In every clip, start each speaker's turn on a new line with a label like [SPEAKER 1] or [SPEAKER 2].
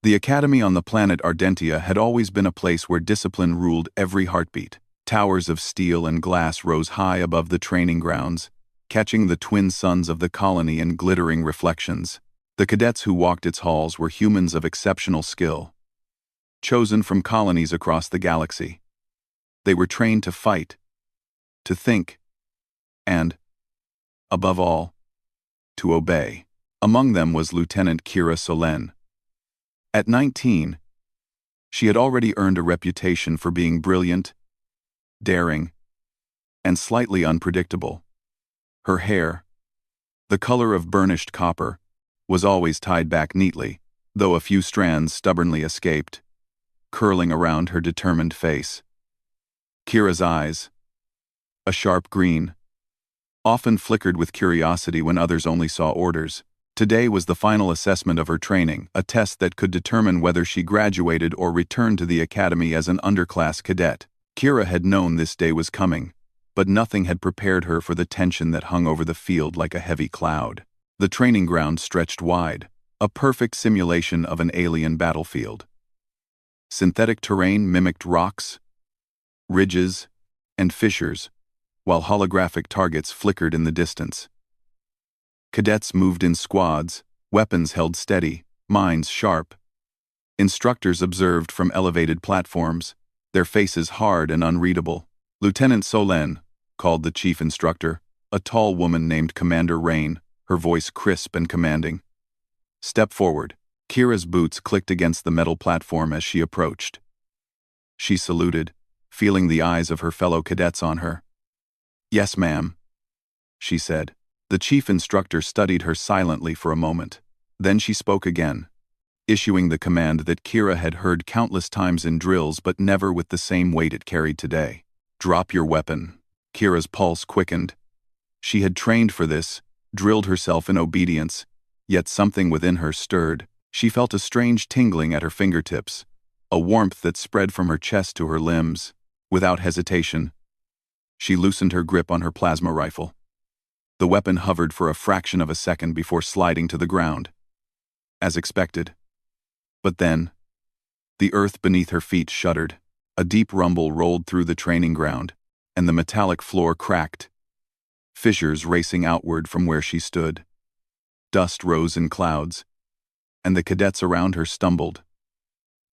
[SPEAKER 1] The academy on the planet Ardentia had always been a place where discipline ruled every heartbeat. Towers of steel and glass rose high above the training grounds, catching the twin suns of the colony in glittering reflections. The cadets who walked its halls were humans of exceptional skill, chosen from colonies across the galaxy. They were trained to fight, to think, and, above all, to obey. Among them was Lieutenant Kira Solen. At 19, she had already earned a reputation for being brilliant, daring, and slightly unpredictable. Her hair, the color of burnished copper, was always tied back neatly, though a few strands stubbornly escaped, curling around her determined face. Kira's eyes, a sharp green, often flickered with curiosity when others only saw orders. Today was the final assessment of her training, a test that could determine whether she graduated or returned to the academy as an underclass cadet. Kira had known this day was coming, but nothing had prepared her for the tension that hung over the field like a heavy cloud. The training ground stretched wide, a perfect simulation of an alien battlefield. Synthetic terrain mimicked rocks, ridges, and fissures, while holographic targets flickered in the distance. Cadets moved in squads, weapons held steady, minds sharp. Instructors observed from elevated platforms, their faces hard and unreadable. Lieutenant Solen, called the chief instructor, a tall woman named Commander Rain, her voice crisp and commanding. Step forward. Kira's boots clicked against the metal platform as she approached. She saluted, feeling the eyes of her fellow cadets on her. Yes, ma'am, she said. The chief instructor studied her silently for a moment. Then she spoke again, issuing the command that Kira had heard countless times in drills but never with the same weight it carried today. Drop your weapon. Kira's pulse quickened. She had trained for this, drilled herself in obedience, yet something within her stirred. She felt a strange tingling at her fingertips, a warmth that spread from her chest to her limbs. Without hesitation, she loosened her grip on her plasma rifle. The weapon hovered for a fraction of a second before sliding to the ground, as expected. But then, the earth beneath her feet shuddered. A deep rumble rolled through the training ground, and the metallic floor cracked, fissures racing outward from where she stood. Dust rose in clouds, and the cadets around her stumbled,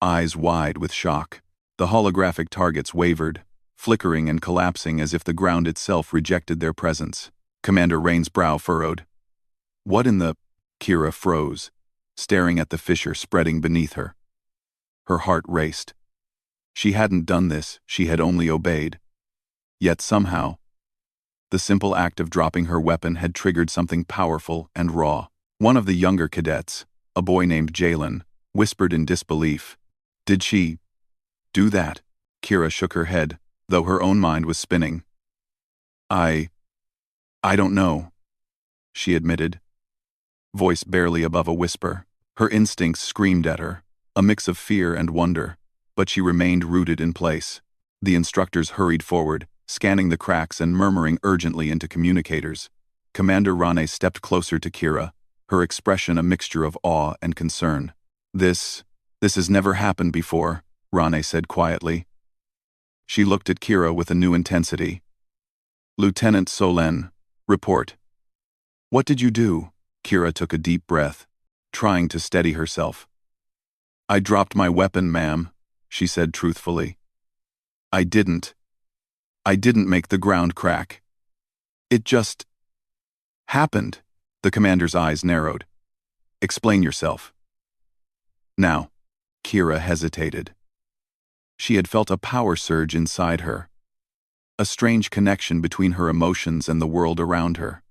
[SPEAKER 1] eyes wide with shock. The holographic targets wavered, flickering and collapsing as if the ground itself rejected their presence. Commander Rain's brow furrowed. What in the... Kira froze, staring at the fissure spreading beneath her. Her heart raced. She hadn't done this, she had only obeyed. Yet somehow, the simple act of dropping her weapon had triggered something powerful and raw. One of the younger cadets, a boy named Jalen, whispered in disbelief. Did she do that? Kira shook her head, though her own mind was spinning. I don't know, she admitted, voice barely above a whisper. Her instincts screamed at her, a mix of fear and wonder, but she remained rooted in place. The instructors hurried forward, scanning the cracks and murmuring urgently into communicators. Commander Rane stepped closer to Kira, her expression a mixture of awe and concern. This has never happened before, Rane said quietly. She looked at Kira with a new intensity. Lieutenant Solen, report. What did you do? Kira took a deep breath, trying to steady herself. I dropped my weapon, ma'am, she said truthfully. I didn't make the ground crack. It just happened. The commander's eyes narrowed. Explain yourself. Now, Kira hesitated. She had felt a power surge inside her, a strange connection between her emotions and the world around her.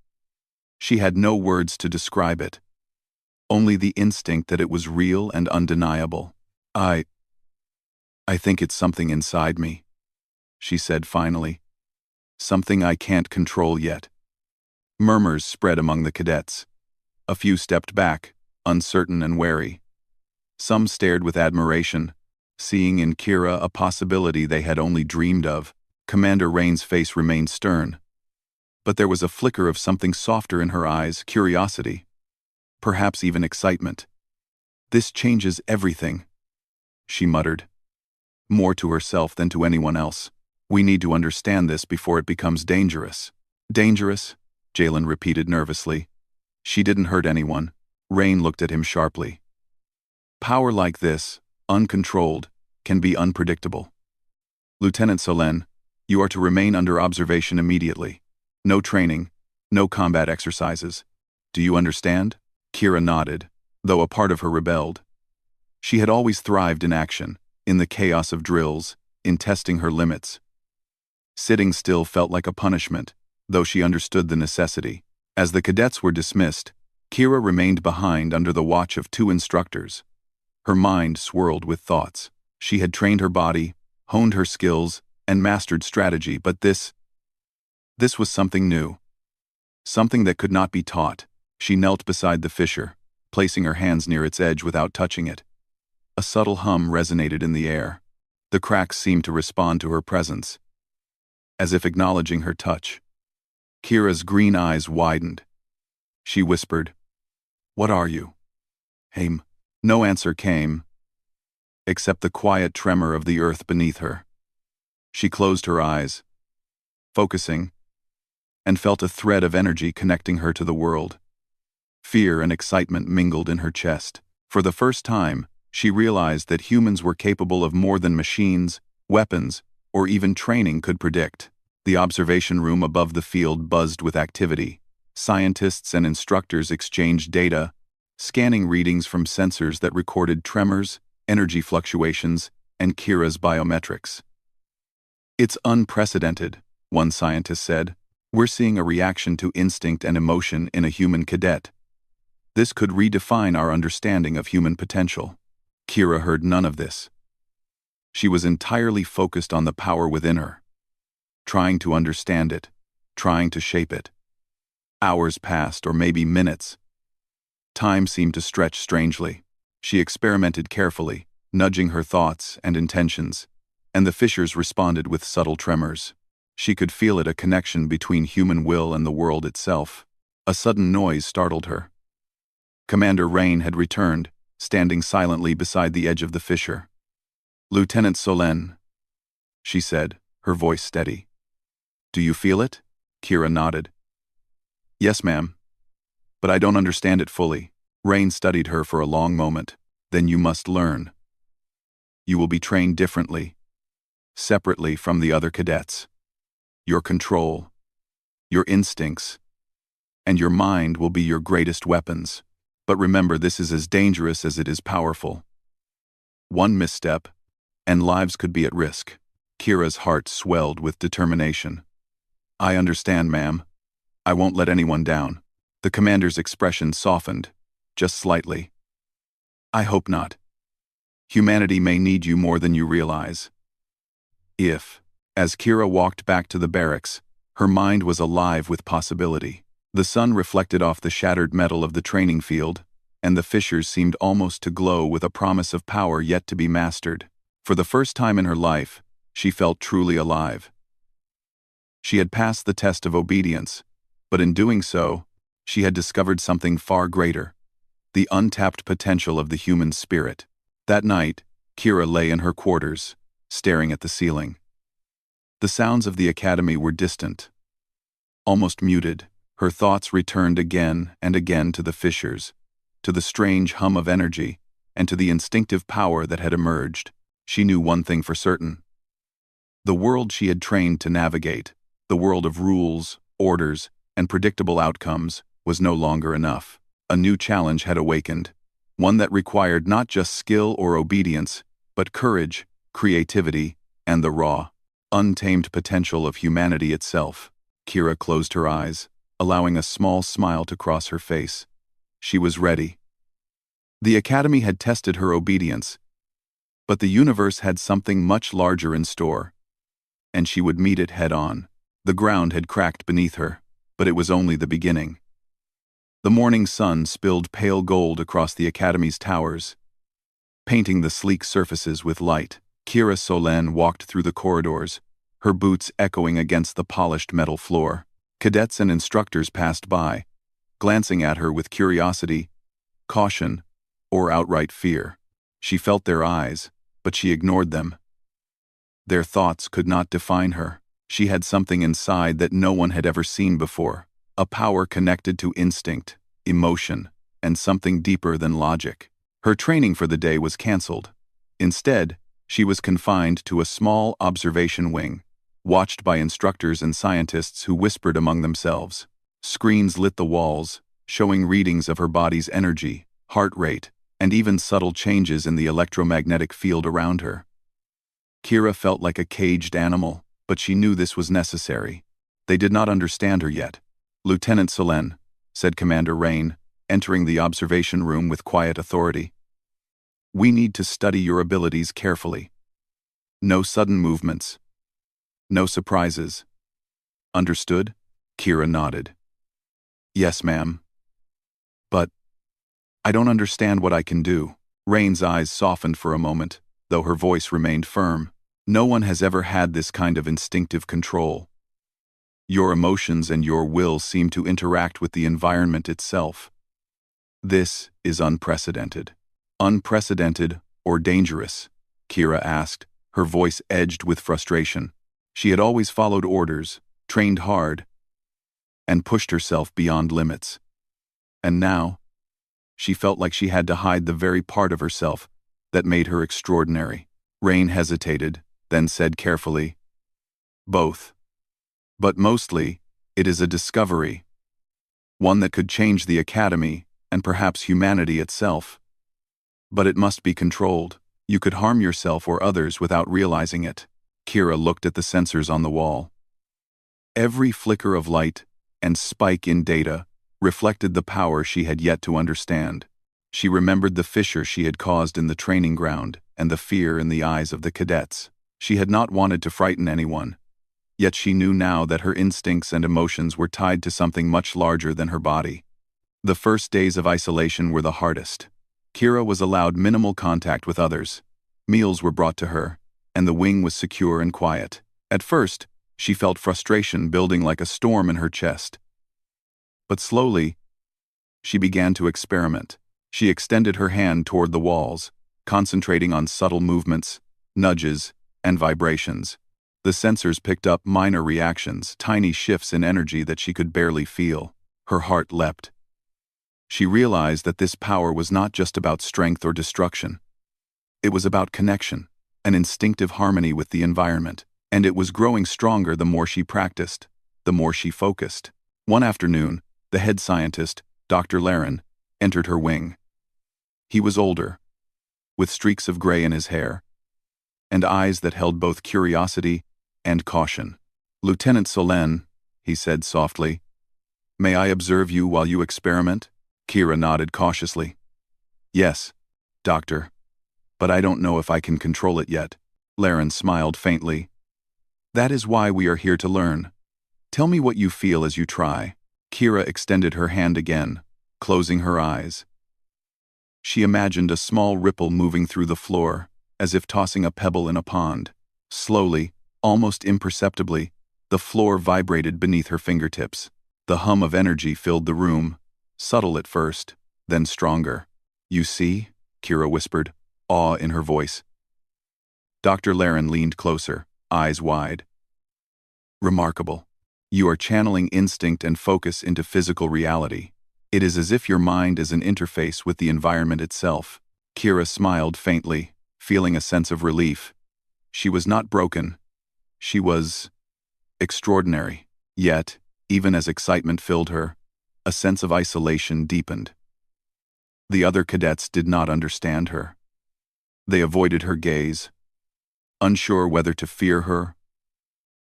[SPEAKER 1] She had no words to describe it, only the instinct that it was real and undeniable. I think it's something inside me, she said finally. Something I can't control yet. Murmurs spread among the cadets. A few stepped back, uncertain and wary. Some stared with admiration, seeing in Kira a possibility they had only dreamed of. Commander Rain's face remained stern, but there was a flicker of something softer in her eyes, curiosity, perhaps even excitement. This changes everything, she muttered, more to herself than to anyone else. We need to understand this before it becomes dangerous. Dangerous? Jalen repeated nervously. She didn't hurt anyone. Rain looked at him sharply. Power like this, uncontrolled, can be unpredictable. Lieutenant Solen, you are to remain under observation immediately. No training, no combat exercises. Do you understand? Kira nodded, though a part of her rebelled. She had always thrived in action, in the chaos of drills, in testing her limits. Sitting still felt like a punishment, though she understood the necessity. As the cadets were dismissed, Kira remained behind under the watch of 2 instructors. Her mind swirled with thoughts. She had trained her body, honed her skills, and mastered strategy, but this was something new. Something that could not be taught. She knelt beside the fissure, placing her hands near its edge without touching it. A subtle hum resonated in the air. The cracks seemed to respond to her presence, as if acknowledging her touch. Kira's green eyes widened. She whispered, "What are you?" "Aim." No answer came, except the quiet tremor of the earth beneath her. She closed her eyes, focusing, and felt a thread of energy connecting her to the world. Fear and excitement mingled in her chest. For the first time, she realized that humans were capable of more than machines, weapons, or even training could predict. The observation room above the field buzzed with activity. Scientists and instructors exchanged data, scanning readings from sensors that recorded tremors, energy fluctuations, and Kira's biometrics. "It's unprecedented," one scientist said. "We're seeing a reaction to instinct and emotion in a human cadet. This could redefine our understanding of human potential." Kira heard none of this. She was entirely focused on the power within her, trying to understand it, trying to shape it. Hours passed, or maybe minutes. Time seemed to stretch strangely. She experimented carefully, nudging her thoughts and intentions, and the fissures responded with subtle tremors. She could feel it, a connection between human will and the world itself. A sudden noise startled her. Commander Rain had returned, standing silently beside the edge of the fissure. "Lieutenant Solen," she said, her voice steady. "Do you feel it?" Kira nodded. "Yes, ma'am. But I don't understand it fully." Rain studied her for a long moment. "Then you must learn. You will be trained differently, separately from the other cadets. Your control, your instincts, and your mind will be your greatest weapons. But remember, this is as dangerous as it is powerful. One misstep, and lives could be at risk." Kira's heart swelled with determination. "I understand, ma'am. I won't let anyone down." The commander's expression softened, just slightly. "I hope not. Humanity may need you more than you realize." As Kira walked back to the barracks, her mind was alive with possibility. The sun reflected off the shattered metal of the training field, and the fissures seemed almost to glow with a promise of power yet to be mastered. For the first time in her life, she felt truly alive. She had passed the test of obedience, but in doing so, she had discovered something far greater: the untapped potential of the human spirit. That night, Kira lay in her quarters, staring at the ceiling. The sounds of the academy were distant, almost muted. Her thoughts returned again and again to the fissures, to the strange hum of energy, and to the instinctive power that had emerged. She knew one thing for certain. The world she had trained to navigate, the world of rules, orders, and predictable outcomes, was no longer enough. A new challenge had awakened, one that required not just skill or obedience, but courage, creativity, and the raw, untamed potential of humanity itself. Kira closed her eyes, allowing a small smile to cross her face. She was ready. The academy had tested her obedience, but the universe had something much larger in store, and she would meet it head-on. The ground had cracked beneath her, but it was only the beginning. The morning sun spilled pale gold across the academy's towers, painting the sleek surfaces with light. Kira Solen walked through the corridors, her boots echoing against the polished metal floor. Cadets and instructors passed by, glancing at her with curiosity, caution, or outright fear. She felt their eyes, but she ignored them. Their thoughts could not define her. She had something inside that no one had ever seen before, a power connected to instinct, emotion, and something deeper than logic. Her training for the day was cancelled. Instead, she was confined to a small observation wing, watched by instructors and scientists who whispered among themselves. Screens lit the walls, showing readings of her body's energy, heart rate, and even subtle changes in the electromagnetic field around her. Kira felt like a caged animal, but she knew this was necessary. They did not understand her yet. "Lieutenant Solen," said Commander Rain, entering the observation room with quiet authority. "We need to study your abilities carefully. No sudden movements. No surprises. Understood?" Kira nodded. "Yes, ma'am. But I don't understand what I can do." Rain's eyes softened for a moment, though her voice remained firm. "No one has ever had this kind of instinctive control. Your emotions and your will seem to interact with the environment itself. This is unprecedented." "Unprecedented or dangerous?" Kira asked, her voice edged with frustration. She had always followed orders, trained hard, and pushed herself beyond limits. And now, she felt like she had to hide the very part of herself that made her extraordinary. Rain hesitated, then said carefully, "Both. But mostly, it is a discovery. One that could change the Academy, and perhaps humanity itself. But it must be controlled. You could harm yourself or others without realizing it." Kira looked at the sensors on the wall. Every flicker of light and spike in data reflected the power she had yet to understand. She remembered the fissure she had caused in the training ground and the fear in the eyes of the cadets. She had not wanted to frighten anyone, yet she knew now that her instincts and emotions were tied to something much larger than her body. The first days of isolation were the hardest. Kira was allowed minimal contact with others. Meals were brought to her, and the wing was secure and quiet. At first, she felt frustration building like a storm in her chest. But slowly, she began to experiment. She extended her hand toward the walls, concentrating on subtle movements, nudges, and vibrations. The sensors picked up minor reactions, tiny shifts in energy that she could barely feel. Her heart leapt. She realized that this power was not just about strength or destruction. It was about connection, an instinctive harmony with the environment, and it was growing stronger the more she practiced, the more she focused. One afternoon, the head scientist, Dr. Laren, entered her wing. He was older, with streaks of gray in his hair, and eyes that held both curiosity and caution. "Lieutenant Solen," he said softly, "may I observe you while you experiment?" Kira nodded cautiously. "Yes, Doctor, but I don't know if I can control it yet." Laren smiled faintly. "That is why we are here to learn. Tell me what you feel as you try." Kira extended her hand again, closing her eyes. She imagined a small ripple moving through the floor, as if tossing a pebble in a pond. Slowly, almost imperceptibly, the floor vibrated beneath her fingertips. The hum of energy filled the room, subtle at first, then stronger. "You see?" Kira whispered, awe in her voice. Dr. Laren leaned closer, eyes wide. "Remarkable. You are channeling instinct and focus into physical reality. It is as if your mind is an interface with the environment itself." Kira smiled faintly, feeling a sense of relief. She was not broken. She was extraordinary. Yet, even as excitement filled her, a sense of isolation deepened. The other cadets did not understand her. They avoided her gaze, unsure whether to fear her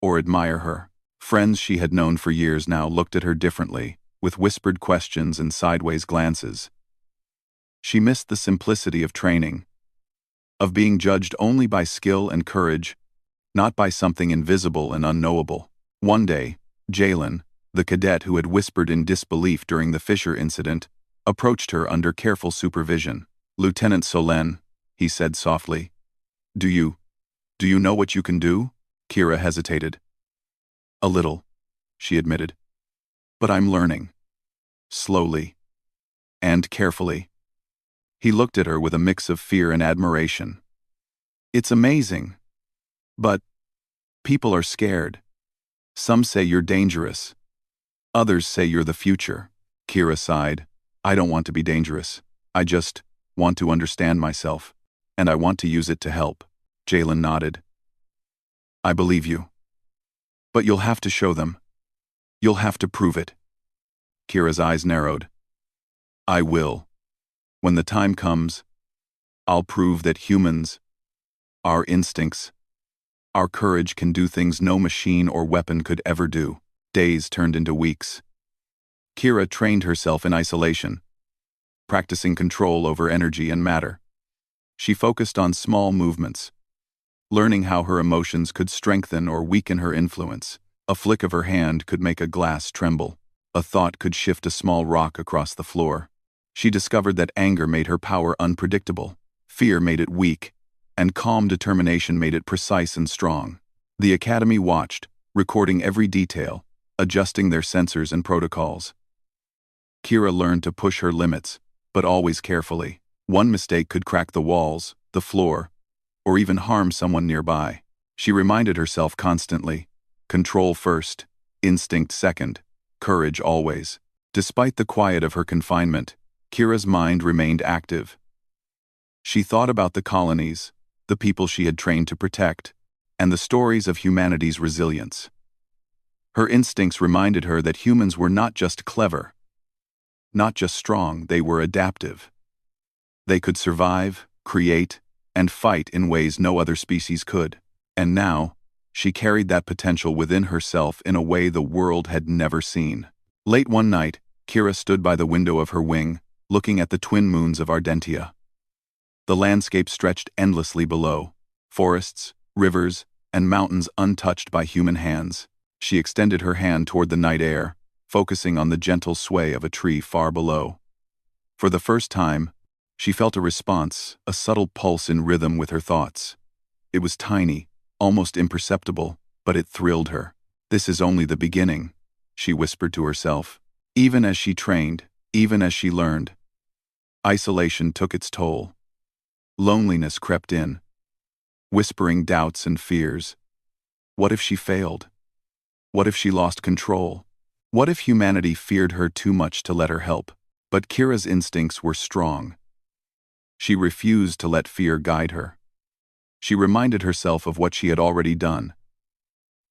[SPEAKER 1] or admire her. Friends she had known for years now looked at her differently, with whispered questions and sideways glances. She missed the simplicity of training, of being judged only by skill and courage, not by something invisible and unknowable. One day, Jalen, the cadet who had whispered in disbelief during the Fisher incident, approached her under careful supervision. "Lieutenant Solen," he said softly, Do you know what you can do?" Kira hesitated. "A little," she admitted. "But I'm learning. Slowly. And carefully." He looked at her with a mix of fear and admiration. It's amazing. But people are scared. Some say you're dangerous. Others say you're the future. Kira sighed. I don't want to be dangerous. I just want to understand myself. And I want to use it to help. Jalen nodded. I believe you. But you'll have to show them. You'll have to prove it. Kira's eyes narrowed. I will. When the time comes, I'll prove that humans, our instincts, our courage can do things no machine or weapon could ever do. Days turned into weeks. Kira trained herself in isolation, practicing control over energy and matter. She focused on small movements, learning how her emotions could strengthen or weaken her influence. A flick of her hand could make a glass tremble. A thought could shift a small rock across the floor. She discovered that anger made her power unpredictable, fear made it weak, and calm determination made it precise and strong. The Academy watched, recording every detail, adjusting their sensors and protocols. Kira learned to push her limits, but always carefully. One mistake could crack the walls, the floor, or even harm someone nearby. She reminded herself constantly, control first, instinct second, courage always. Despite the quiet of her confinement, Kira's mind remained active. She thought about the colonies, the people she had trained to protect, and the stories of humanity's resilience. Her instincts reminded her that humans were not just clever, not just strong, they were adaptive. They could survive, create, and fight in ways no other species could. And now, she carried that potential within herself in a way the world had never seen. Late one night, Kira stood by the window of her wing, looking at the twin moons of Ardentia. The landscape stretched endlessly below, forests, rivers, and mountains untouched by human hands. She extended her hand toward the night air, focusing on the gentle sway of a tree far below. For the first time, she felt a response, a subtle pulse in rhythm with her thoughts. It was tiny, almost imperceptible, but it thrilled her. This is only the beginning, she whispered to herself. Even as she trained, even as she learned, isolation took its toll. Loneliness crept in, whispering doubts and fears. What if she failed? What if she lost control? What if humanity feared her too much to let her help? But Kira's instincts were strong. She refused to let fear guide her. She reminded herself of what she had already done,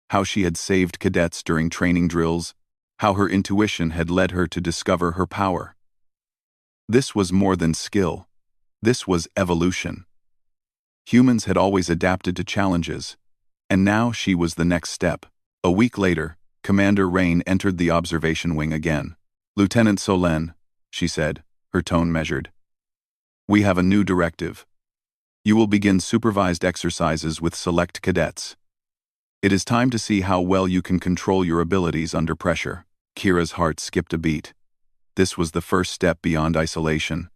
[SPEAKER 1] how she had saved cadets during training drills, how her intuition had led her to discover her power. This was more than skill. This was evolution. Humans had always adapted to challenges, and now she was the next step. A week later, Commander Rain entered the observation wing again. Lieutenant Solène, she said, her tone measured. We have a new directive. You will begin supervised exercises with select cadets. It is time to see how well you can control your abilities under pressure. Kira's heart skipped a beat. This was the first step beyond isolation.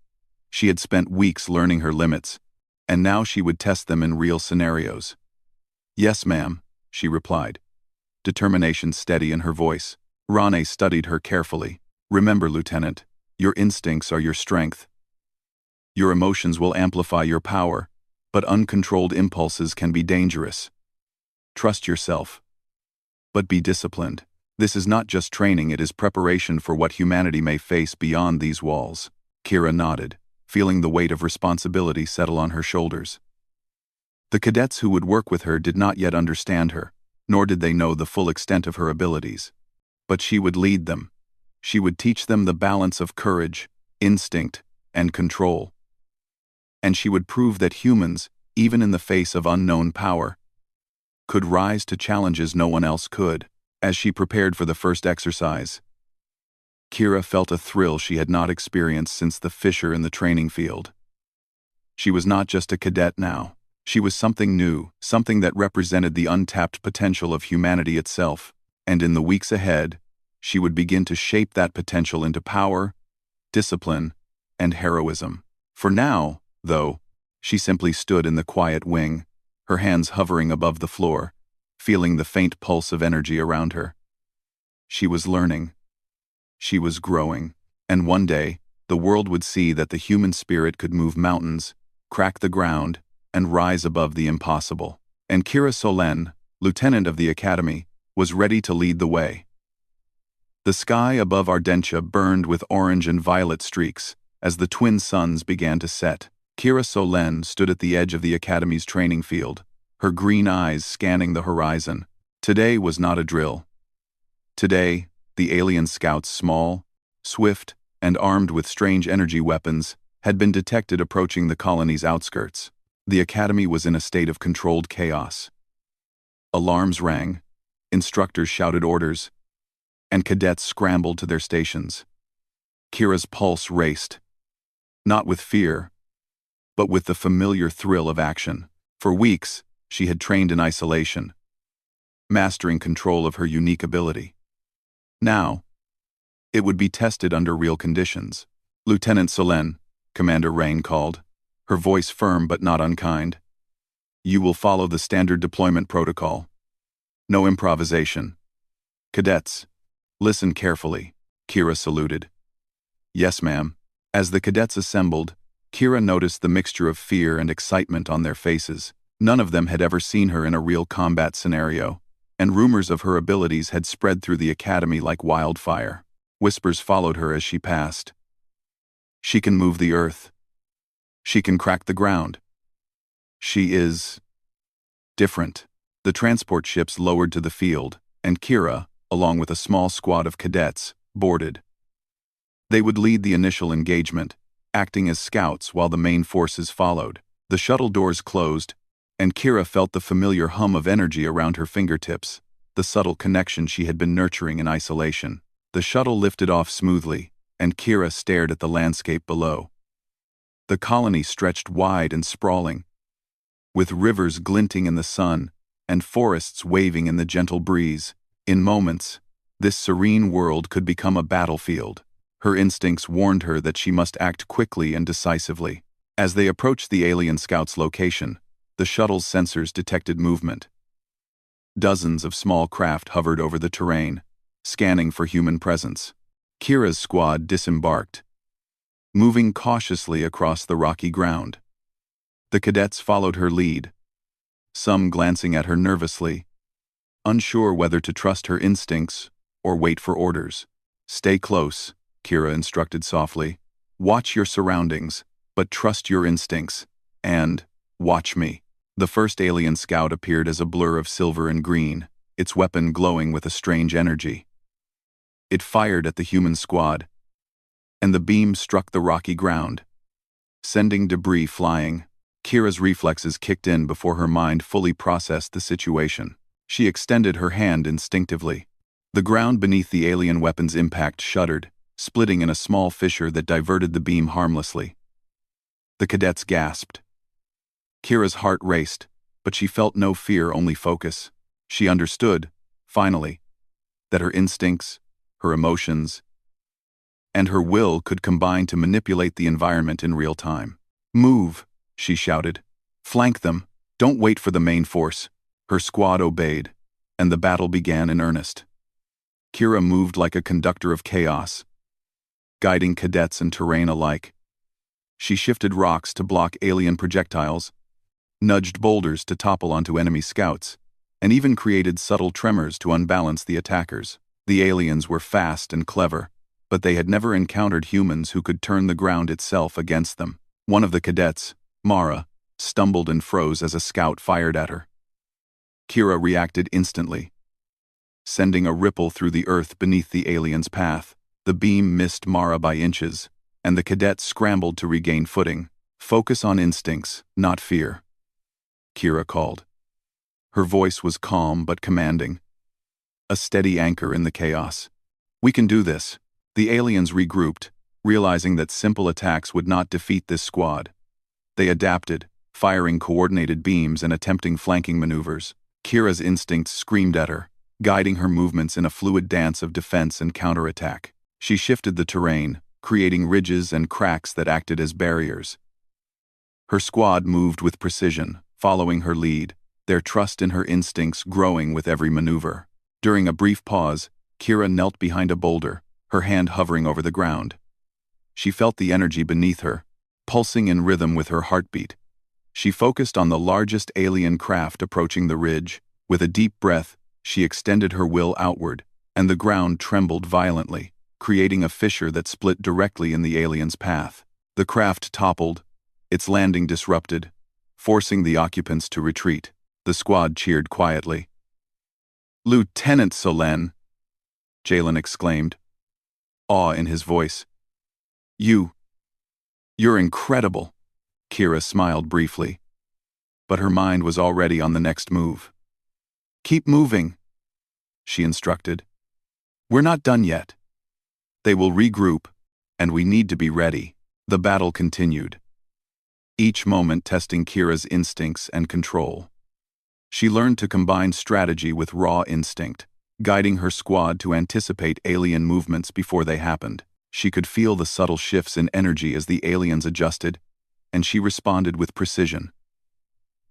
[SPEAKER 1] She had spent weeks learning her limits, and now she would test them in real scenarios. Yes, ma'am, she replied, determination steady in her voice. Rane studied her carefully. Remember, Lieutenant, your instincts are your strength. Your emotions will amplify your power, but uncontrolled impulses can be dangerous. Trust yourself. But be disciplined. This is not just training, it is preparation for what humanity may face beyond these walls. Kira nodded, feeling the weight of responsibility settle on her shoulders. The cadets who would work with her did not yet understand her, nor did they know the full extent of her abilities. But she would lead them. She would teach them the balance of courage, instinct, and control. And she would prove that humans, even in the face of unknown power, could rise to challenges no one else could. As she prepared for the first exercise, Kira felt a thrill she had not experienced since the fissure in the training field. She was not just a cadet now. She was something new, something that represented the untapped potential of humanity itself. And in the weeks ahead, she would begin to shape that potential into power, discipline, and heroism. For now, though, she simply stood in the quiet wing, her hands hovering above the floor, feeling the faint pulse of energy around her. She was learning. She was growing. And one day, the world would see that the human spirit could move mountains, crack the ground, and rise above the impossible. And Kira Solen, lieutenant of the academy, was ready to lead the way. The sky above Ardentia burned with orange and violet streaks as the twin suns began to set. Kira Solen stood at the edge of the academy's training field, her green eyes scanning the horizon. Today was not a drill. Today, the alien scouts, small, swift, and armed with strange energy weapons, had been detected approaching the colony's outskirts. The academy was in a state of controlled chaos. Alarms rang, instructors shouted orders, and cadets scrambled to their stations. Kira's pulse raced, not with fear, but with the familiar thrill of action. For weeks, she had trained in isolation, mastering control of her unique ability. Now, it would be tested under real conditions. Lieutenant Solen, Commander Rain called, her voice firm but not unkind. You will follow the standard deployment protocol. No improvisation. Cadets, listen carefully. Kira saluted. Yes, ma'am. As the cadets assembled, Kira noticed the mixture of fear and excitement on their faces. None of them had ever seen her in a real combat scenario, and rumors of her abilities had spread through the academy like wildfire. Whispers followed her as she passed. She can move the earth. She can crack the ground. She is different. The transport ships lowered to the field, and Kira, along with a small squad of cadets, boarded. They would lead the initial engagement, acting as scouts while the main forces followed. The shuttle doors closed, and Kira felt the familiar hum of energy around her fingertips, the subtle connection she had been nurturing in isolation. The shuttle lifted off smoothly, and Kira stared at the landscape below. The colony stretched wide and sprawling, with rivers glinting in the sun and forests waving in the gentle breeze. In moments, this serene world could become a battlefield. Her instincts warned her that she must act quickly and decisively. As they approached the alien scouts' location, the shuttle's sensors detected movement. Dozens of small craft hovered over the terrain, scanning for human presence. Kira's squad disembarked, moving cautiously across the rocky ground. The cadets followed her lead, some glancing at her nervously, unsure whether to trust her instincts or wait for orders. Stay close, Kira instructed softly. Watch your surroundings, but trust your instincts, and watch me. The first alien scout appeared as a blur of silver and green, its weapon glowing with a strange energy. It fired at the human squad, and the beam struck the rocky ground, sending debris flying. Kira's reflexes kicked in before her mind fully processed the situation. She extended her hand instinctively. The ground beneath the alien weapon's impact shuddered, splitting in a small fissure that diverted the beam harmlessly. The cadets gasped. Kira's heart raced, but she felt no fear, only focus. She understood, finally, that her instincts, her emotions, and her will could combine to manipulate the environment in real time. Move, she shouted. Flank them. Don't wait for the main force. Her squad obeyed, and the battle began in earnest. Kira moved like a conductor of chaos, guiding cadets and terrain alike. She shifted rocks to block alien projectiles, nudged boulders to topple onto enemy scouts, and even created subtle tremors to unbalance the attackers. The aliens were fast and clever, but they had never encountered humans who could turn the ground itself against them. One of the cadets, Mara, stumbled and froze as a scout fired at her. Kira reacted instantly, sending a ripple through the earth beneath the alien's path. The beam missed Mara by inches, and the cadet scrambled to regain footing. Focus on instincts, not fear, Kira called. Her voice was calm but commanding, a steady anchor in the chaos. We can do this. The aliens regrouped, realizing that simple attacks would not defeat this squad. They adapted, firing coordinated beams and attempting flanking maneuvers. Kira's instincts screamed at her, guiding her movements in a fluid dance of defense and counterattack. She shifted the terrain, creating ridges and cracks that acted as barriers. Her squad moved with precision, following her lead, their trust in her instincts growing with every maneuver. During a brief pause, Kira knelt behind a boulder, her hand hovering over the ground. She felt the energy beneath her, pulsing in rhythm with her heartbeat. She focused on the largest alien craft approaching the ridge. With a deep breath, she extended her will outward, and the ground trembled violently, creating a fissure that split directly in the alien's path. The craft toppled, its landing disrupted, forcing the occupants to retreat. The squad cheered quietly. "Lieutenant Solen!" Jalen exclaimed, awe in his voice. You're incredible." Kira smiled briefly, but her mind was already on the next move. "Keep moving," she instructed. "We're not done yet. They will regroup, and we need to be ready." The battle continued, each moment testing Kira's instincts and control. She learned to combine strategy with raw instinct, guiding her squad to anticipate alien movements before they happened. She could feel the subtle shifts in energy as the aliens adjusted, and she responded with precision.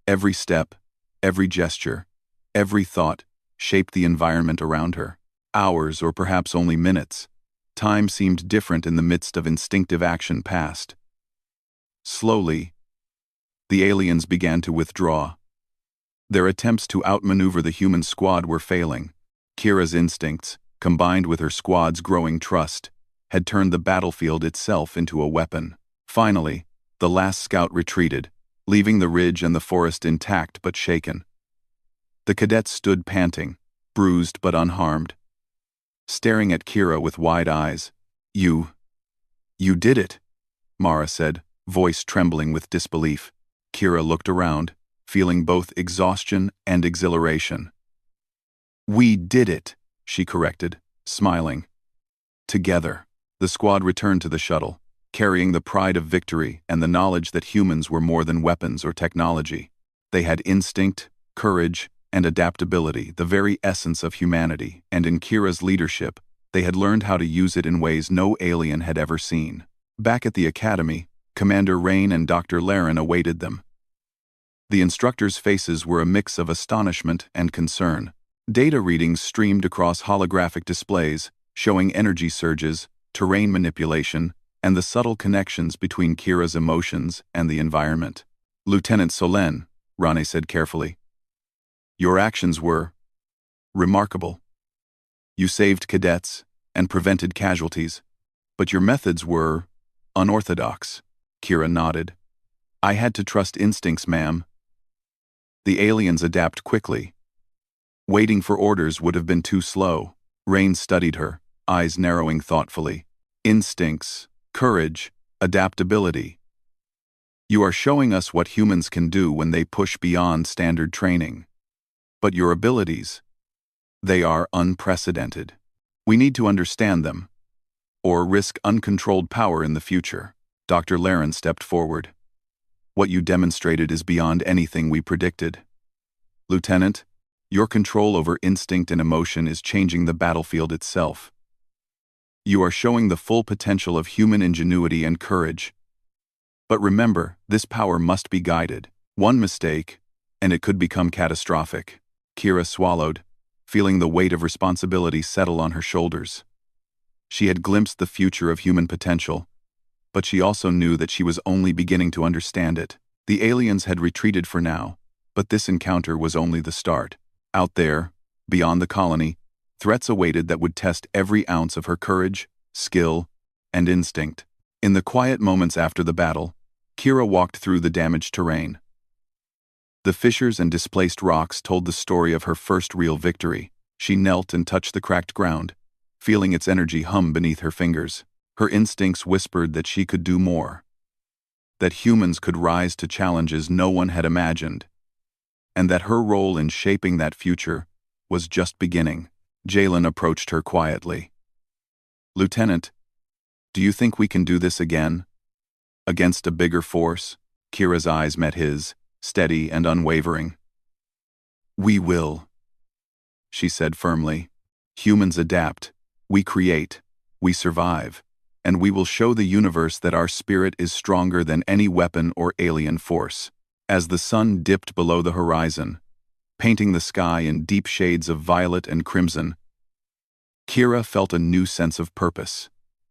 [SPEAKER 1] Every step, every gesture, every thought shaped the environment around her. Hours, or perhaps only minutes, time seemed different in the midst of instinctive action passed. Slowly, the aliens began to withdraw. Their attempts to outmaneuver the human squad were failing. Kira's instincts, combined with her squad's growing trust, had turned the battlefield itself into a weapon. Finally, the last scout retreated, leaving the ridge and the forest intact but shaken. The cadets stood panting, bruised but unharmed, staring at Kira with wide eyes. You did it," Mara said, voice trembling with disbelief. Kira looked around, feeling both exhaustion and exhilaration. "We did it," she corrected, smiling. Together, the squad returned to the shuttle, carrying the pride of victory and the knowledge that humans were more than weapons or technology. They had instinct, courage, and adaptability, the very essence of humanity, and in Kira's leadership, they had learned how to use it in ways no alien had ever seen. Back at the academy, Commander Rain and Dr. Laren awaited them. The instructors' faces were a mix of astonishment and concern. Data readings streamed across holographic displays, showing energy surges, terrain manipulation, and the subtle connections between Kira's emotions and the environment. "Lieutenant Solen," Rane said carefully, "your actions were remarkable. You saved cadets and prevented casualties, but your methods were unorthodox." Kira nodded. "I had to trust instincts, ma'am. The aliens adapt quickly. Waiting for orders would have been too slow." Rain studied her, eyes narrowing thoughtfully. "Instincts, courage, adaptability. You are showing us what humans can do when they push beyond standard training. But your abilities, they are unprecedented. We need to understand them, or risk uncontrolled power in the future." Dr. Laren stepped forward. "What you demonstrated is beyond anything we predicted. Lieutenant, your control over instinct and emotion is changing the battlefield itself. You are showing the full potential of human ingenuity and courage. But remember, this power must be guided. One mistake, and it could become catastrophic." Kira swallowed, feeling the weight of responsibility settle on her shoulders. She had glimpsed the future of human potential, but she also knew that she was only beginning to understand it. The aliens had retreated for now, but this encounter was only the start. Out there, beyond the colony, threats awaited that would test every ounce of her courage, skill, and instinct. In the quiet moments after the battle, Kira walked through the damaged terrain. The fissures and displaced rocks told the story of her first real victory. She knelt and touched the cracked ground, feeling its energy hum beneath her fingers. Her instincts whispered that she could do more, that humans could rise to challenges no one had imagined, and that her role in shaping that future was just beginning. Jalen approached her quietly. "Lieutenant, do you think we can do this again? Against a bigger force?" Kira's eyes met his, steady and unwavering. "We will," she said firmly. "Humans adapt, we create, we survive, and we will show the universe that our spirit is stronger than any weapon or alien force." As the sun dipped below the horizon, painting the sky in deep shades of violet and crimson, Kira felt a new sense of purpose.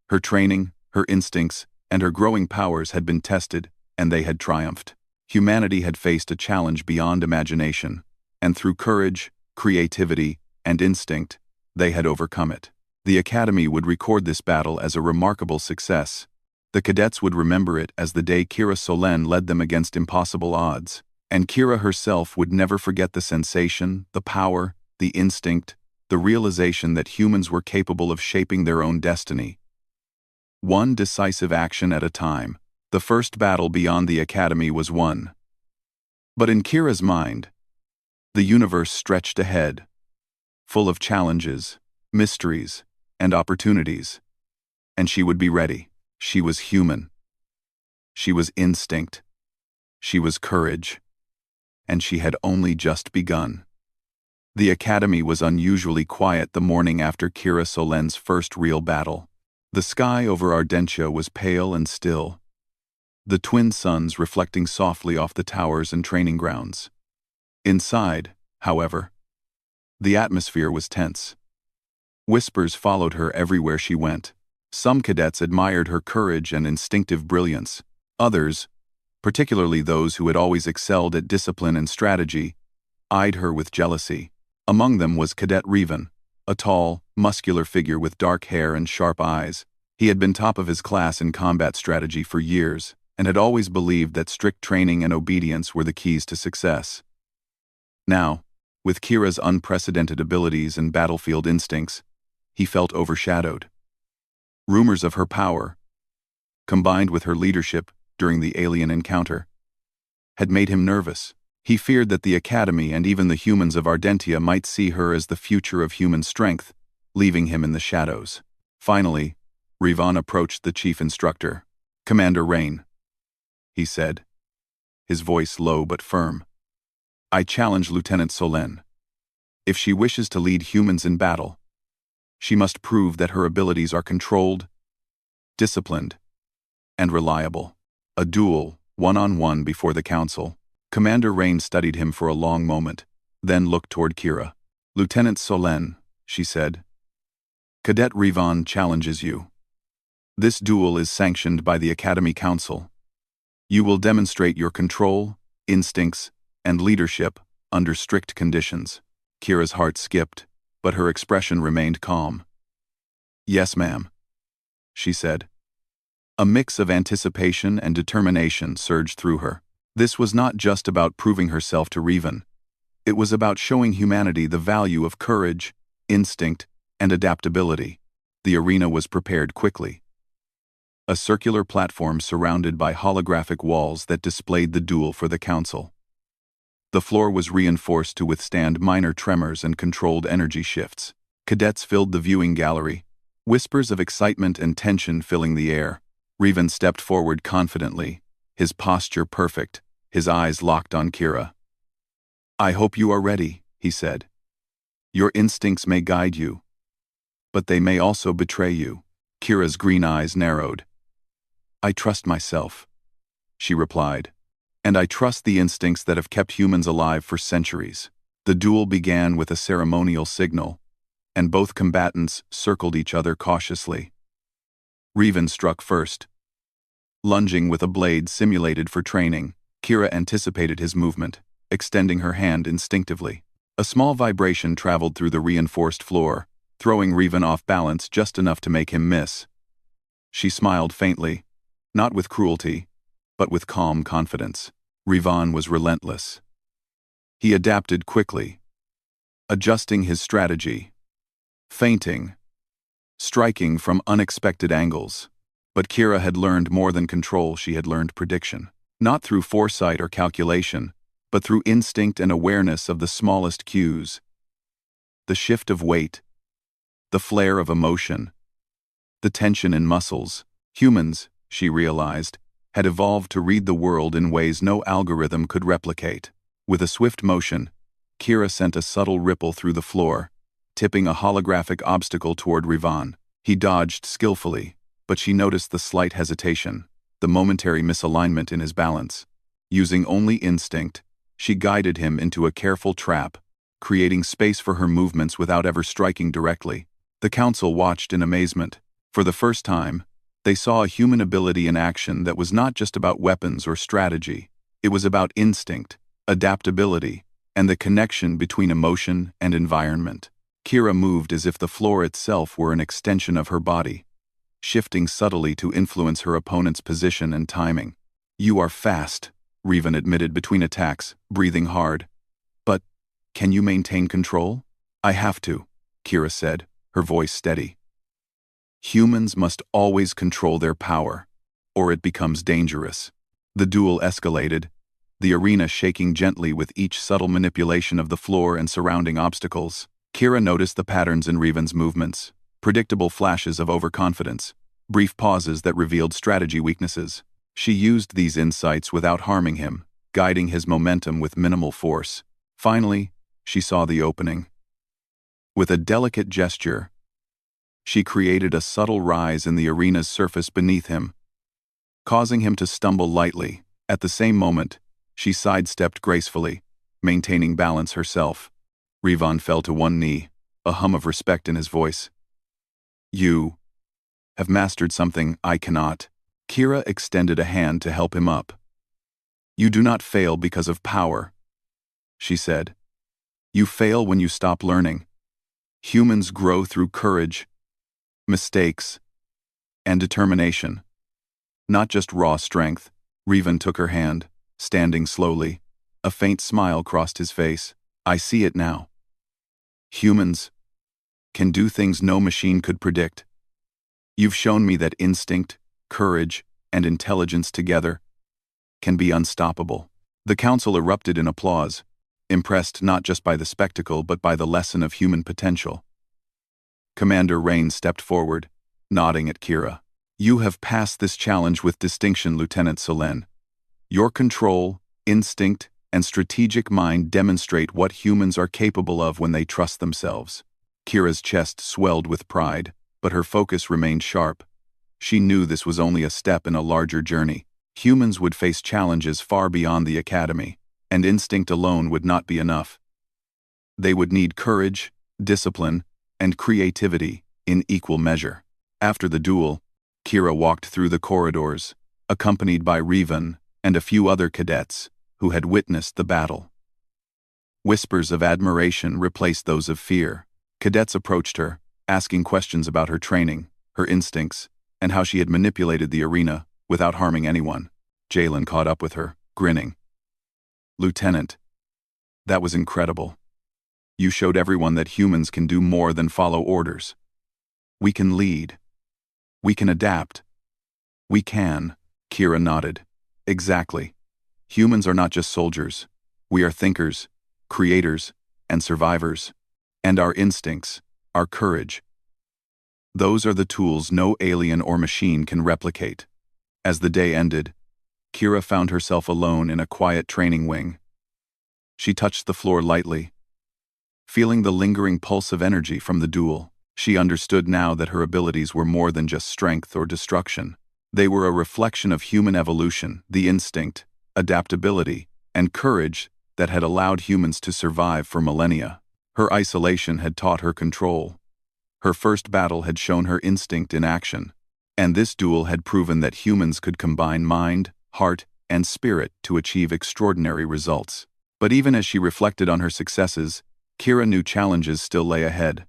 [SPEAKER 1] Her training, Her instincts and her growing powers had been tested, and they had triumphed. Humanity had faced a challenge beyond imagination, and through courage, creativity, and instinct, they had overcome it. The Academy would record this battle as a remarkable success. The cadets would remember it as the day Kira Solen led them against impossible odds, and Kira herself would never forget the sensation, the power, the instinct, the realization that humans were capable of shaping their own destiny. One decisive action at a time, the first battle beyond the Academy was won. But in Kira's mind, the universe stretched ahead, full of challenges, mysteries, and opportunities. And she would be ready. She was human. She was instinct. She was courage. And she had only just begun. The Academy was unusually quiet the morning after Kira Solen's first real battle. The sky over Ardentia was pale and still, the twin suns reflecting softly off the towers and training grounds. Inside, however, the atmosphere was tense. Whispers followed her everywhere she went. Some cadets admired her courage and instinctive brilliance. Others, particularly those who had always excelled at discipline and strategy, eyed her with jealousy. Among them was Cadet Revan, a tall, muscular figure with dark hair and sharp eyes. He had been top of his class in combat strategy for years, and had always believed that strict training and obedience were the keys to success. Now, with Kira's unprecedented abilities and battlefield instincts, he felt overshadowed. Rumors of her power, combined with her leadership during the alien encounter, had made him nervous. He feared that the Academy and even the humans of Ardentia might see her as the future of human strength, leaving him in the shadows. Finally, Revan approached the chief instructor. "Commander Rain," he said, his voice low but firm. "I challenge Lieutenant Solen. If she wishes to lead humans in battle, she must prove that her abilities are controlled, disciplined, and reliable." A duel, one-on-one before the council. Commander Rain studied him for a long moment, then looked toward Kira. "Lieutenant Solen," she said, "Cadet Revan challenges you. This duel is sanctioned by the Academy Council. You will demonstrate your control, instincts, and leadership under strict conditions." Kira's heart skipped, but her expression remained calm. "Yes, ma'am," she said. A mix of anticipation and determination surged through her. This was not just about proving herself to Revan. It was about showing humanity the value of courage, instinct, and adaptability. The arena was prepared quickly. A circular platform surrounded by holographic walls that displayed the duel for the council. The floor was reinforced to withstand minor tremors and controlled energy shifts. Cadets filled the viewing gallery, whispers of excitement and tension filling the air. Revan stepped forward confidently, his posture perfect, his eyes locked on Kira. "I hope you are ready," he said. "Your instincts may guide you, but they may also betray you." Kira's green eyes narrowed. "I trust myself," she replied, "and I trust the instincts that have kept humans alive for centuries." The duel began with a ceremonial signal, and both combatants circled each other cautiously. Revan struck first. Lunging with a blade simulated for training, Kira anticipated his movement, extending her hand instinctively. A small vibration traveled through the reinforced floor, throwing Revan off balance just enough to make him miss. She smiled faintly, not with cruelty, but with calm confidence. Revan was relentless. He adapted quickly, adjusting his strategy, feinting, striking from unexpected angles. But Kira had learned more than control, she had learned prediction. Not through foresight or calculation, but through instinct and awareness of the smallest cues. The shift of weight, the flare of emotion, the tension in muscles. Humans, she realized, had evolved to read the world in ways no algorithm could replicate. With a swift motion, Kira sent a subtle ripple through the floor, tipping a holographic obstacle toward Revan. He dodged skillfully, but she noticed the slight hesitation, the momentary misalignment in his balance. Using only instinct, she guided him into a careful trap, creating space for her movements without ever striking directly. The council watched in amazement. For the first time, They saw a human ability in action that was not just about weapons or strategy. It was about instinct, adaptability, and the connection between emotion and environment. Kira moved as if the floor itself were an extension of her body, shifting subtly to influence her opponent's position and timing. "You are fast," Revan admitted between attacks, breathing hard. "But can you maintain control?" "I have to," Kira said, her voice steady. "Humans must always control their power, or it becomes dangerous." The duel escalated, the arena shaking gently with each subtle manipulation of the floor and surrounding obstacles. Kira noticed the patterns in Revan's movements, predictable flashes of overconfidence, brief pauses that revealed strategy weaknesses. She used these insights without harming him, guiding his momentum with minimal force. Finally, she saw the opening. With a delicate gesture, she created a subtle rise in the arena's surface beneath him, causing him to stumble lightly. At the same moment, she sidestepped gracefully, maintaining balance herself. Revan fell to one knee, a hum of respect in his voice. "You have mastered something I cannot." Kira extended a hand to help him up. "You do not fail because of power," she said. "You fail when you stop learning. Humans grow through courage, mistakes, and determination, not just raw strength." Revan took her hand, standing slowly. A faint smile crossed his face. "I see it now. Humans can do things no machine could predict. You've shown me that instinct, courage, and intelligence together can be unstoppable." The council erupted in applause, impressed not just by the spectacle but by the lesson of human potential. Commander Rain stepped forward, nodding at Kira. "You have passed this challenge with distinction, Lieutenant Solen. Your control, instinct, and strategic mind demonstrate what humans are capable of when they trust themselves." Kira's chest swelled with pride, but her focus remained sharp. She knew this was only a step in a larger journey. Humans would face challenges far beyond the academy, and instinct alone would not be enough. They would need courage, discipline, and creativity in equal measure. After the duel, Kira walked through the corridors, accompanied by Revan and a few other cadets who had witnessed the battle. Whispers of admiration replaced those of fear. Cadets approached her, asking questions about her training, her instincts, and how she had manipulated the arena without harming anyone. Jalen caught up with her, grinning. "Lieutenant, that was incredible. You showed everyone that humans can do more than follow orders. We can lead. We can adapt. We can." Kira nodded. "Exactly. Humans are not just soldiers. We are thinkers, creators, and survivors. And our instincts, our courage, those are the tools no alien or machine can replicate." As the day ended, Kira found herself alone in a quiet training wing. She touched the floor lightly, feeling the lingering pulse of energy from the duel. She understood now that her abilities were more than just strength or destruction. They were a reflection of human evolution, the instinct, adaptability, and courage that had allowed humans to survive for millennia. Her isolation had taught her control. Her first battle had shown her instinct in action, and this duel had proven that humans could combine mind, heart, and spirit to achieve extraordinary results. But even as she reflected on her successes, Kira knew challenges still lay ahead.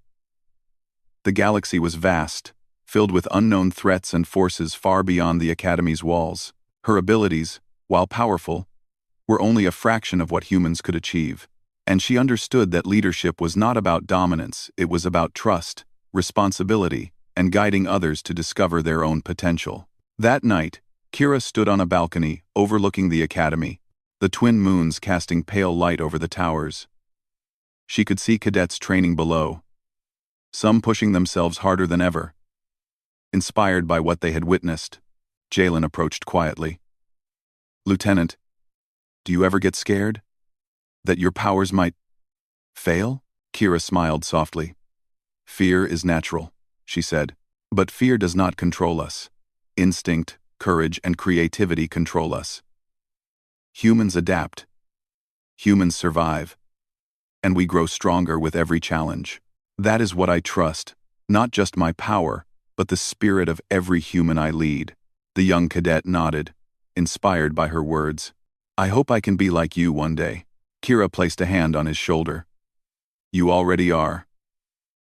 [SPEAKER 1] The galaxy was vast, filled with unknown threats and forces far beyond the Academy's walls. Her abilities, while powerful, were only a fraction of what humans could achieve, and she understood that leadership was not about dominance, it was about trust, responsibility, and guiding others to discover their own potential. That night, Kira stood on a balcony overlooking the academy, the twin moons casting pale light over the towers. She could see cadets training below, some pushing themselves harder than ever. Inspired by what they had witnessed, Jalen approached quietly. "Lieutenant, do you ever get scared? That your powers might fail?" Kira smiled softly. "Fear is natural," she said, "but fear does not control us. Instinct, courage, and creativity control us. Humans adapt. Humans survive. And we grow stronger with every challenge. That is what I trust, not just my power, but the spirit of every human I lead." The young cadet nodded, inspired by her words. "I hope I can be like you one day." Kira placed a hand on his shoulder. "You already are.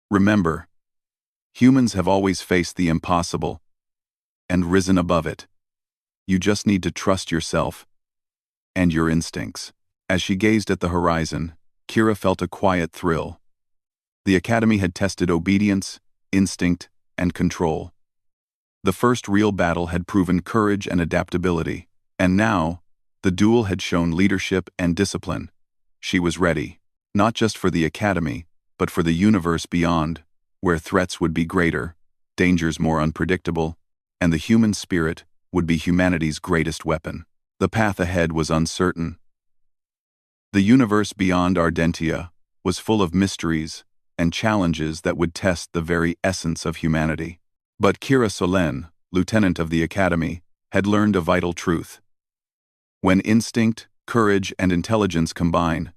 [SPEAKER 1] Remember, humans have always faced the impossible and risen above it. You just need to trust yourself and your instincts." As she gazed at the horizon, Kira felt a quiet thrill. The academy had tested obedience, instinct, and control. The first real battle had proven courage and adaptability, and now, the duel had shown leadership and discipline. She was ready, not just for the academy, but for the universe beyond, where threats would be greater, dangers more unpredictable, and the human spirit would be humanity's greatest weapon. The path ahead was uncertain. The universe beyond Ardentia was full of mysteries and challenges that would test the very essence of humanity. But Kira Solen, lieutenant of the academy, had learned a vital truth. When instinct, courage, and intelligence combine,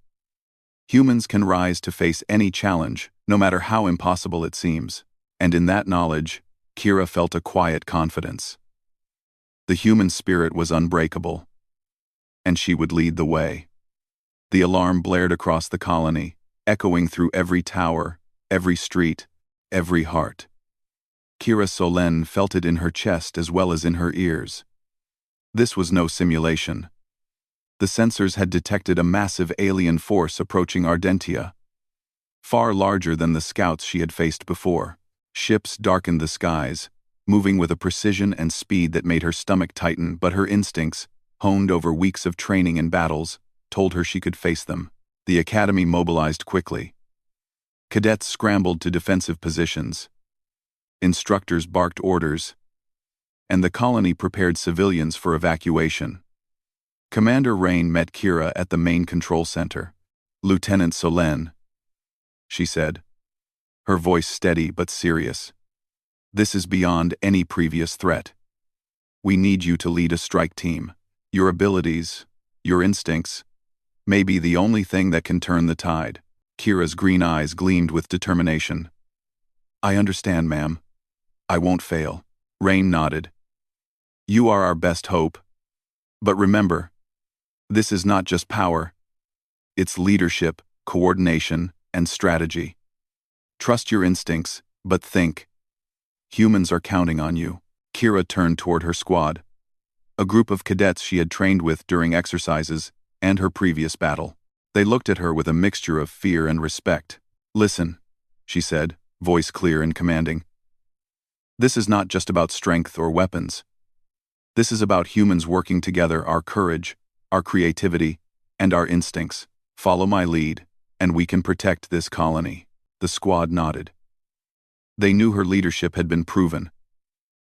[SPEAKER 1] humans can rise to face any challenge, no matter how impossible it seems. And in that knowledge, Kira felt a quiet confidence. The human spirit was unbreakable, and she would lead the way. The alarm blared across the colony, echoing through every tower, every street, every heart. Kira Solen felt it in her chest as well as in her ears. This was no simulation. The sensors had detected a massive alien force approaching Ardentia. Far larger than the scouts she had faced before. Ships darkened the skies, moving with a precision and speed that made her stomach tighten, but her instincts, honed over weeks of training and battles, told her she could face them. The academy mobilized quickly. Cadets scrambled to defensive positions. Instructors barked orders, and the colony prepared civilians for evacuation. Commander Rain met Kira at the main control center. "Lieutenant Solen," she said, her voice steady but serious. "This is beyond any previous threat. We need you to lead a strike team. Your abilities, your instincts, may be the only thing that can turn the tide." Kira's green eyes gleamed with determination. "I understand, ma'am. I won't fail." Rain nodded. "You are our best hope. But remember, this is not just power. It's leadership, coordination, and strategy. Trust your instincts, but think. Humans are counting on you." Kira turned toward her squad, a group of cadets she had trained with during exercises and her previous battle. They looked at her with a mixture of fear and respect. "Listen," she said, voice clear and commanding. "This is not just about strength or weapons. This is about humans working together, our courage, our creativity, and our instincts. Follow my lead, and we can protect this colony." The squad nodded. They knew her leadership had been proven,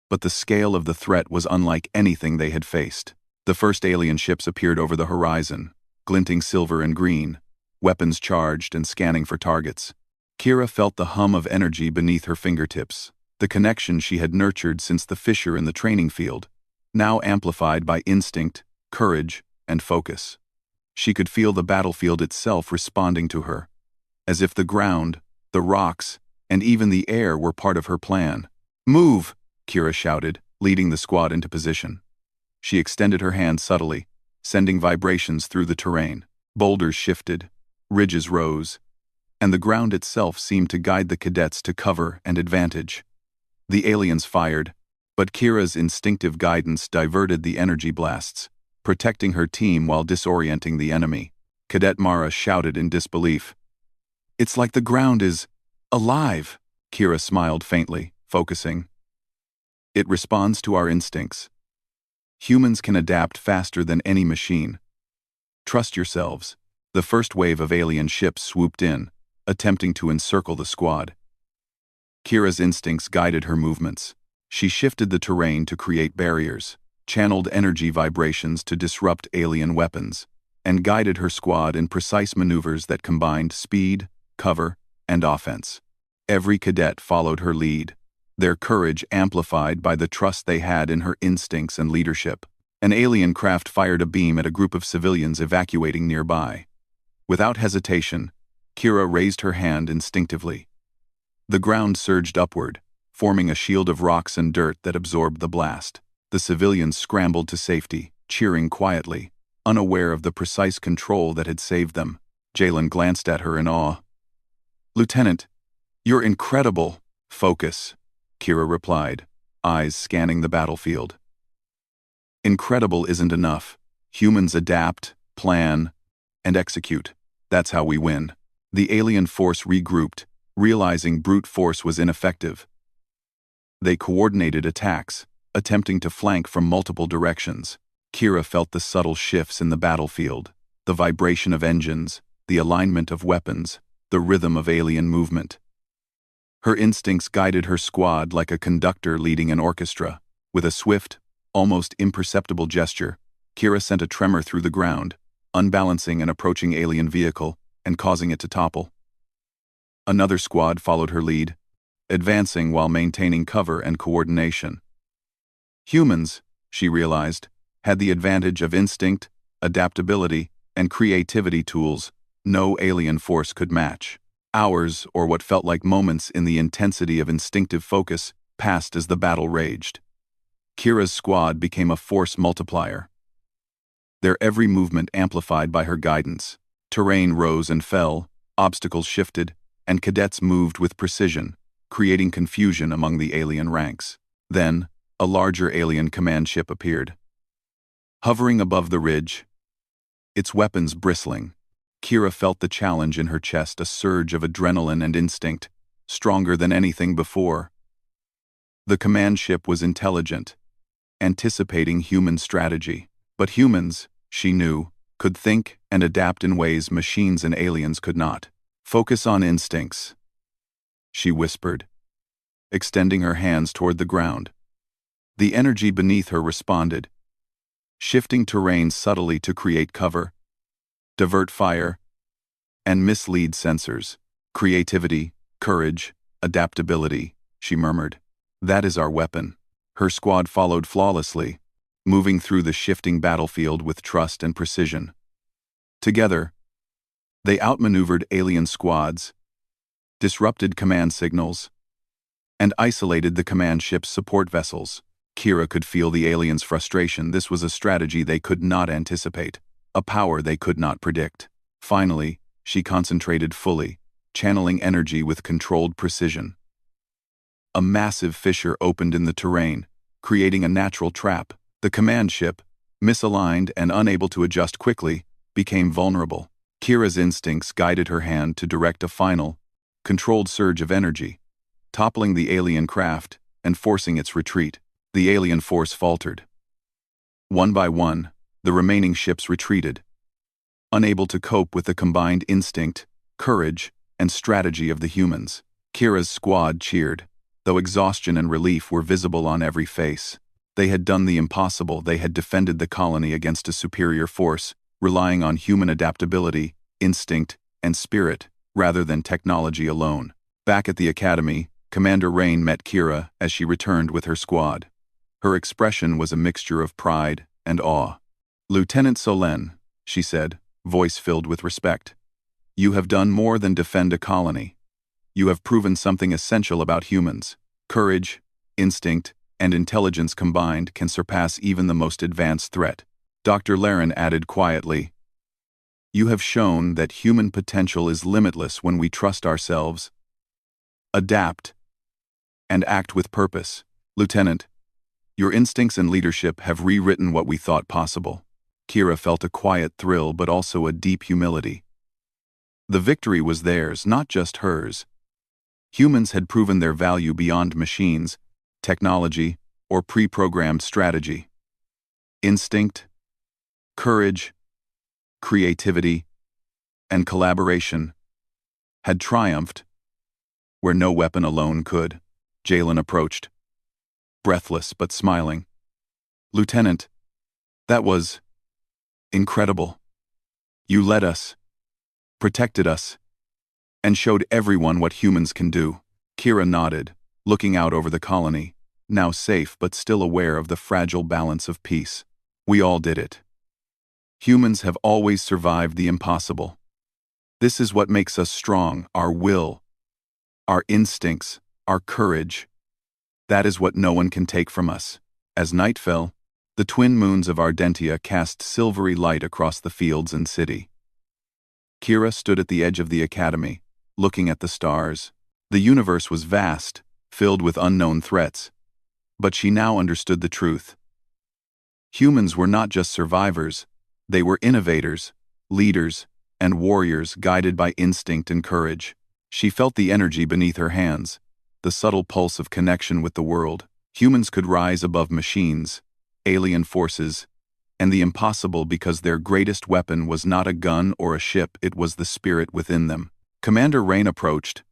[SPEAKER 1] but the scale of the threat was unlike anything they had faced. The first alien ships appeared over the horizon, glinting silver and green, weapons charged and scanning for targets. Kira felt the hum of energy beneath her fingertips, the connection she had nurtured since the fissure in the training field, now amplified by instinct, courage, and focus. She could feel the battlefield itself responding to her, as if the ground, the rocks, and even the air were part of her plan. "Move!" Kira shouted, leading the squad into position. She extended her hand subtly, sending vibrations through the terrain. Boulders shifted, ridges rose, and the ground itself seemed to guide the cadets to cover and advantage. The aliens fired, but Kira's instinctive guidance diverted the energy blasts, protecting her team while disorienting the enemy. Cadet Mara shouted in disbelief. "It's like the ground is alive." Kira smiled faintly, focusing. "It responds to our instincts. Humans can adapt faster than any machine. Trust yourselves." The first wave of alien ships swooped in, attempting to encircle the squad. Kira's instincts guided her movements. She shifted the terrain to create barriers, channeled energy vibrations to disrupt alien weapons, and guided her squad in precise maneuvers that combined speed, cover, and offense. Every cadet followed her lead, their courage amplified by the trust they had in her instincts and leadership. An alien craft fired a beam at a group of civilians evacuating nearby. Without hesitation, Kira raised her hand instinctively. The ground surged upward, forming a shield of rocks and dirt that absorbed the blast. The civilians scrambled to safety, cheering quietly, unaware of the precise control that had saved them. Jalen glanced at her in awe. "Lieutenant, you're incredible." "Focus," Kira replied, eyes scanning the battlefield. "Incredible isn't enough. Humans adapt, plan, and execute. That's how we win." The alien force regrouped, realizing brute force was ineffective. They coordinated attacks, attempting to flank from multiple directions. Kira felt the subtle shifts in the battlefield, the vibration of engines, the alignment of weapons, the rhythm of alien movement. Her instincts guided her squad like a conductor leading an orchestra. With a swift, almost imperceptible gesture, Kira sent a tremor through the ground, unbalancing an approaching alien vehicle and causing it to topple. Another squad followed her lead, advancing while maintaining cover and coordination. Humans, she realized, had the advantage of instinct, adaptability, and creativity tools no alien force could match. Hours, or what felt like moments in the intensity of instinctive focus, passed as the battle raged. Kira's squad became a force multiplier, their every movement amplified by her guidance. Terrain rose and fell, obstacles shifted, and cadets moved with precision, creating confusion among the alien ranks. Then, a larger alien command ship appeared. Hovering above the ridge, its weapons bristling, Kira felt the challenge in her chest, a surge of adrenaline and instinct, stronger than anything before. The command ship was intelligent, anticipating human strategy. But humans, she knew, could think and adapt in ways machines and aliens could not. "Focus on instincts," she whispered, extending her hands toward the ground. The energy beneath her responded, shifting terrain subtly to create cover, divert fire, and mislead sensors. "Creativity, courage, adaptability," she murmured. "That is our weapon." Her squad followed flawlessly, moving through the shifting battlefield with trust and precision. Together, they outmaneuvered alien squads, disrupted command signals, and isolated the command ship's support vessels. Kira could feel the aliens' frustration. This was a strategy they could not anticipate, a power they could not predict. Finally, she concentrated fully, channeling energy with controlled precision. A massive fissure opened in the terrain, creating a natural trap. The command ship, misaligned and unable to adjust quickly, became vulnerable. Kira's instincts guided her hand to direct a final, controlled surge of energy, toppling the alien craft and forcing its retreat. The alien force faltered. One by one, the remaining ships retreated, unable to cope with the combined instinct, courage, and strategy of the humans. Kira's squad cheered, though exhaustion and relief were visible on every face. They had done the impossible. They had defended the colony against a superior force, relying on human adaptability, instinct, and spirit, rather than technology alone. Back at the academy, Commander Rain met Kira as she returned with her squad. Her expression was a mixture of pride and awe. "Lieutenant Solen," she said, voice filled with respect, "you have done more than defend a colony. You have proven something essential about humans. Courage, instinct, and intelligence combined can surpass even the most advanced threat." Dr. Laren added quietly, "You have shown that human potential is limitless when we trust ourselves, adapt, and act with purpose. Lieutenant, your instincts and leadership have rewritten what we thought possible." Kira felt a quiet thrill but also a deep humility. The victory was theirs, not just hers. Humans had proven their value beyond machines, technology, or pre-programmed strategy. Instinct, courage, creativity, and collaboration had triumphed where no weapon alone could. Jalen approached, breathless but smiling. "Lieutenant, that was incredible. You led us, protected us, and showed everyone what humans can do." Kira nodded, looking out over the colony, now safe but still aware of the fragile balance of peace. "We all did it. Humans have always survived the impossible. This is what makes us strong, our will, our instincts, our courage, That is what no one can take from us. As night fell, the twin moons of Ardentia cast silvery light across the fields and city. Kira stood at the edge of the academy, looking at the stars. The universe was vast, filled with unknown threats, but she now understood the truth. Humans were not just survivors, they were innovators, leaders, and warriors guided by instinct and courage. She felt the energy beneath her hands, the subtle pulse of connection with the world. Humans could rise above machines, alien forces, and the impossible because their greatest weapon was not a gun or a ship, it was the spirit within them. Commander Rain approached,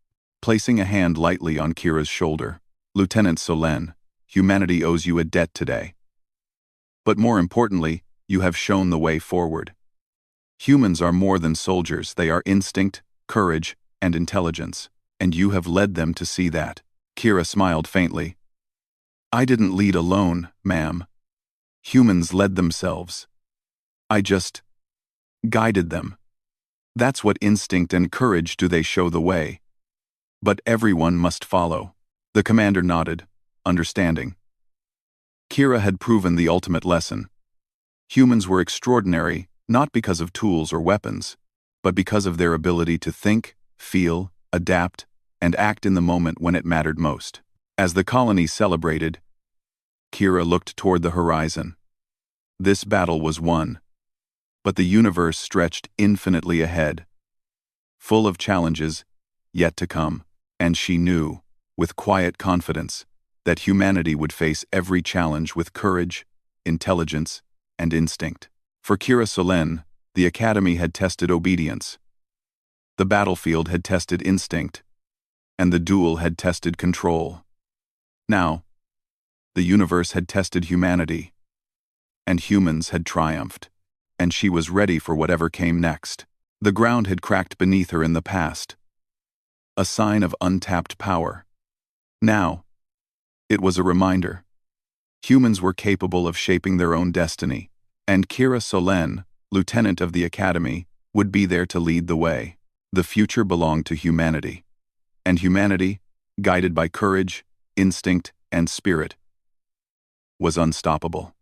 [SPEAKER 1] placing a hand lightly on Kira's shoulder. Lieutenant Solen, humanity owes you a debt today. But more importantly, you have shown the way forward. Humans are more than soldiers, they are instinct, courage, and intelligence, and you have led them to see that. Kira smiled faintly. I didn't lead alone, ma'am. Humans led themselves. I just guided them. That's what instinct and courage do, they show the way. But everyone must follow. The commander nodded, understanding. Kira had proven the ultimate lesson. Humans were extraordinary, not because of tools or weapons, but because of their ability to think, feel, adapt, and act in the moment when it mattered most. As the colony celebrated, Kira looked toward the horizon. This battle was won, but the universe stretched infinitely ahead, full of challenges yet to come, and she knew, with quiet confidence, that humanity would face every challenge with courage, intelligence, and instinct. For Kira Solen, the Academy had tested obedience. The battlefield had tested instinct, and the duel had tested control. Now, the universe had tested humanity, and humans had triumphed, and she was ready for whatever came next. The ground had cracked beneath her in the past, a sign of untapped power. Now, it was a reminder. Humans were capable of shaping their own destiny, and Kira Solen, lieutenant of the Academy, would be there to lead the way. The future belonged to humanity, and humanity, guided by courage, instinct, and spirit, was unstoppable.